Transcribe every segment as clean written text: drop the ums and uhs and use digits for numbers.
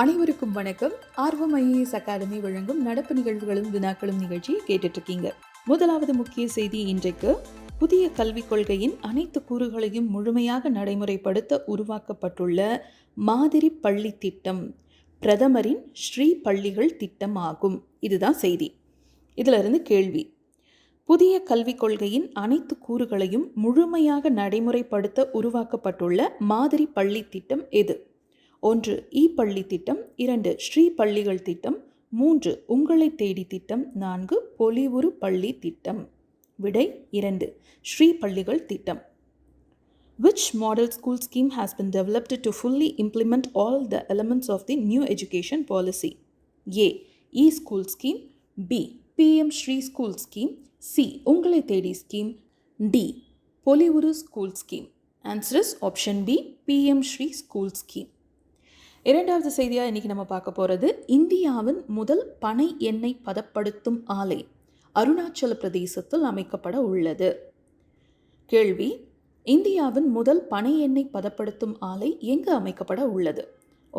அனைவருக்கும் வணக்கம். ஆர்வம் ஐஏஎஸ் அகாடமி வழங்கும் நடப்பு நிகழ்வுகளும் வினாக்களும் நிகழ்ச்சி கேட்டுட்டு இருக்கீங்க. முதலாவது முக்கிய செய்தி இன்றைக்கு, புதிய கல்விக் கொள்கையின் அனைத்து கூறுகளையும் முழுமையாக நடைமுறைப்படுத்த உருவாக்கப்பட்டுள்ள மாதிரி பள்ளி திட்டம் பிரதமரின் ஸ்ரீ பள்ளிகள் திட்டம் ஆகும். இதுதான் செய்தி. இதுல இருந்து கேள்வி: புதிய கல்விக் கொள்கையின் அனைத்து கூறுகளையும் முழுமையாக நடைமுறைப்படுத்த உருவாக்கப்பட்டுள்ள மாதிரி பள்ளி திட்டம் எது? 1. பள்ளி திட்டம், 2. ஸ்ரீ பள்ளிகள் திட்டம், 3. உங்களை தேடி திட்டம், 4. பொலிவுறு பள்ளி திட்டம். விடை 2. ஸ்ரீ பள்ளிகள் திட்டம். Which model school scheme has been developed to fully implement all the elements of the new education policy? A. E-school scheme, B. PM Shri school scheme, C. உங்களை தேடி scheme, D. பொலிவுறு school scheme. Answer is option B, PM Shri school scheme. இரண்டாவது செய்தியாக இன்றைக்கி நம்ம பார்க்க போகிறது, இந்தியாவின் முதல் பனை எண்ணெய் பதப்படுத்தும் ஆலை அருணாச்சல பிரதேசத்தில் அமைக்கப்பட உள்ளது. கேள்வி: இந்தியாவின் முதல் பனை எண்ணெய் பதப்படுத்தும் ஆலை எங்கு அமைக்கப்பட உள்ளது?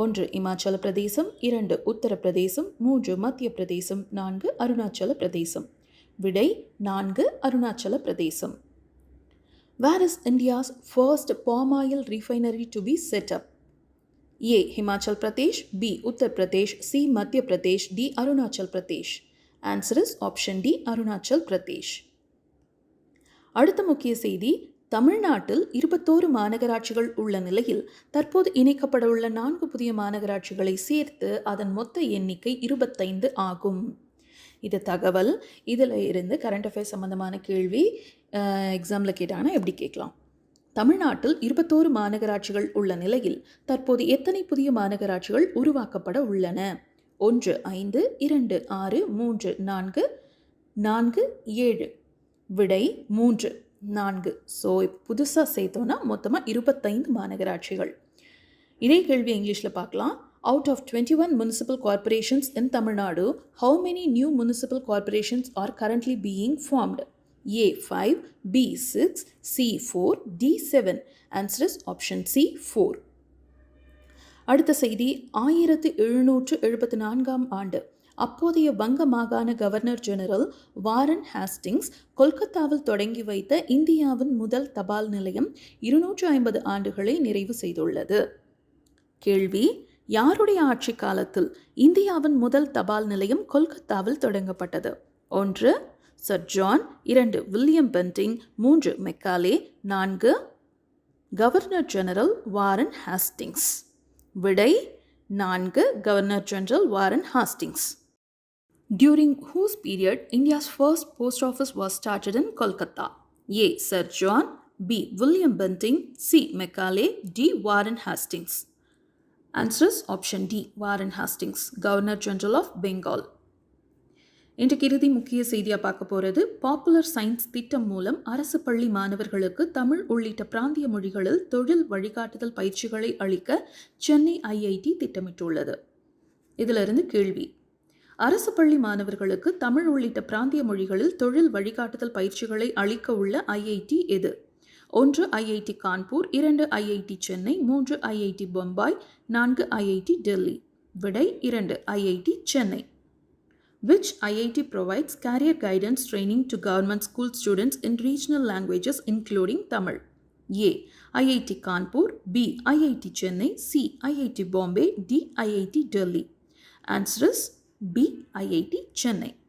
1. இமாச்சல பிரதேசம், 2. உத்தரப்பிரதேசம், 3. மத்திய பிரதேசம், 4. அருணாச்சல பிரதேசம். விடை 4. அருணாச்சல பிரதேசம். Where is India's first palm oil refinery to be set up? A. Himachal Pradesh, B. Uttar Pradesh, C. Madhya Pradesh, D. Arunachal Pradesh. Answer is option D, Arunachal Pradesh. அடுத்த முக்கிய செய்தி, தமிழ்நாட்டில் 21 மாநகராட்சிகள் உள்ள நிலையில் தற்போது இணைக்கப்பட உள்ள 4 புதிய மாநகராட்சிகளை சேர்த்து அதன் மொத்த எண்ணிக்கை 25 ஆகும். இது தகவல். இதில் இருந்து கரண்ட் அஃபேர்ஸ் சம்பந்தமான கேள்வி எக்ஸாமில் கேட்டாங்கன்னா எப்படி கேட்கலாம்? தமிழ்நாட்டில் 21 மாநகராட்சிகள் உள்ள நிலையில் தற்போது எத்தனை புதிய மாநகராட்சிகள் உருவாக்கப்பட உள்ளன? 1. 5, 2, 6, 3, 4, 4, 7. விடை 3, 4. ஸோ புதுசாக சேர்த்தோன்னா மொத்தமாக 25 மாநகராட்சிகள். இதே கேள்வி இங்கிலீஷில் பார்க்கலாம். Out of 21 municipal corporations in Tamil Nadu, how many new municipal corporations are currently being formed? A. 5, B. 6, C. 4, D. 7. Answer is option C, 4. அடுத்த செய்தி, 1774ஆம் ஆண்டு அப்போதைய வங்க மாகாண கவர்னர் ஜெனரல் வாரன் ஹாஸ்டிங்ஸ் கொல்கத்தாவில் தொடங்கி வைத்த இந்தியாவின் முதல் தபால் நிலையம் 250 ஆண்டுகளை நிறைவு செய்துள்ளது. கேள்வி: யாருடைய ஆட்சி காலத்தில் இந்தியாவின் முதல் தபால் நிலையம் கொல்கத்தாவில் தொடங்கப்பட்டது? 1. Sir John, 2. William Bentinck, 3. Macaulay, 4. Governor general Warren Hastings. விடை 4. Governor general Warren Hastings. During whose period India's first post office was started in Kolkata? A. Sir John, B. William Benting, C. Macaulay, D. Warren Hastings. Answer is option D, Warren Hastings, Governor General of Bengal. இன்றைக்கு இறுதி முக்கிய செய்தியாக பார்க்க போகிறது, popular science திட்டம் மூலம் அரசு பள்ளி மாணவர்களுக்கு தமிழ் உள்ளிட்ட பிராந்திய மொழிகளில் தொழில் வழிகாட்டுதல் பயிற்சிகளை அளிக்க சென்னை ஐஐடி திட்டமிட்டுள்ளது. இதிலிருந்து கேள்வி: அரசு பள்ளி மாணவர்களுக்கு தமிழ் உள்ளிட்ட பிராந்திய மொழிகளில் தொழில் வழிகாட்டுதல் பயிற்சிகளை அளிக்க உள்ள ஐஐடி எது? 1. IIT Kanpur, 2. IIT Chennai, 3. IIT Bombay, 4. IIT Delhi. விடை 2. IIT Chennai. Which IIT provides career guidance training to government school students in regional languages including Tamil? A. IIT Kanpur, B. IIT Chennai, C. IIT Bombay, D. IIT Delhi. Answer is B. IIT Chennai.